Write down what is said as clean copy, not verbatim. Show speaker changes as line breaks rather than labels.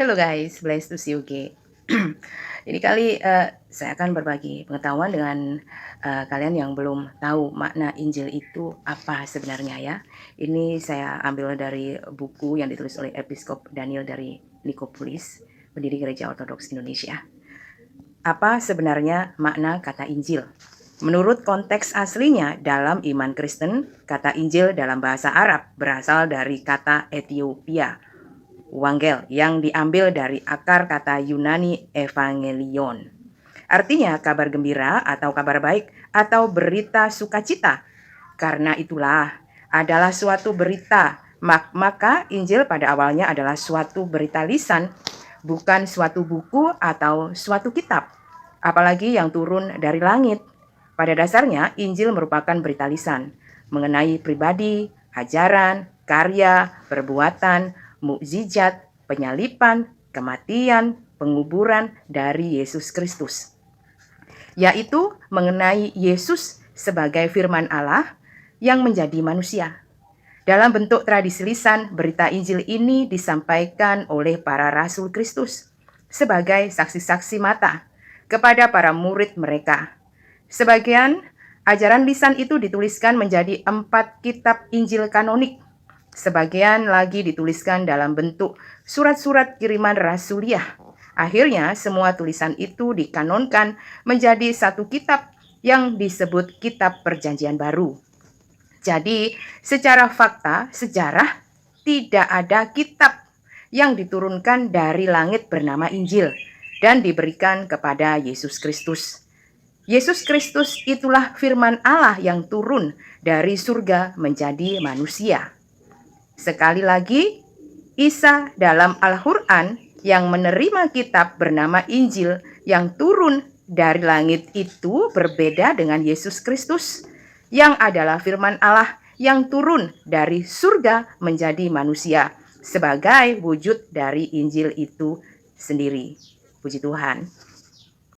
Halo guys, blessed to see you again. Ini kali saya akan berbagi pengetahuan dengan kalian yang belum tahu makna Injil itu apa sebenarnya ya. Ini saya ambil dari buku yang ditulis oleh Episkop Daniel dari Nikopolis, pendiri Gereja Ortodoks Indonesia. Apa sebenarnya makna kata Injil? Menurut konteks aslinya dalam iman Kristen, kata Injil dalam bahasa Arab berasal dari kata Ethiopia, Wangel, yang diambil dari akar kata Yunani evangelion. Artinya kabar gembira atau kabar baik atau berita sukacita. Karena itulah adalah suatu berita. Maka Injil pada awalnya adalah suatu berita lisan, bukan suatu buku atau suatu kitab, apalagi yang turun dari langit. Pada dasarnya Injil merupakan berita lisan mengenai pribadi, ajaran, karya, perbuatan, mukjizat, penyalipan, kematian, penguburan dari Yesus Kristus, yaitu mengenai Yesus sebagai firman Allah yang menjadi manusia. Dalam bentuk tradisi lisan, berita Injil ini disampaikan oleh para rasul Kristus sebagai saksi-saksi mata kepada para murid mereka. Sebagian ajaran lisan itu dituliskan menjadi 4 kitab Injil kanonik. Sebagian lagi dituliskan dalam bentuk surat-surat kiriman rasuliah. Akhirnya semua tulisan itu dikanonkan menjadi satu kitab yang disebut Kitab Perjanjian Baru. Jadi, secara fakta sejarah tidak ada kitab yang diturunkan dari langit bernama Injil dan diberikan kepada Yesus Kristus. Yesus Kristus itulah firman Allah yang turun dari surga menjadi manusia. Sekali lagi, Isa dalam Al-Quran yang menerima kitab bernama Injil yang turun dari langit itu berbeda dengan Yesus Kristus yang adalah firman Allah yang turun dari surga menjadi manusia sebagai wujud dari Injil itu sendiri. Puji Tuhan.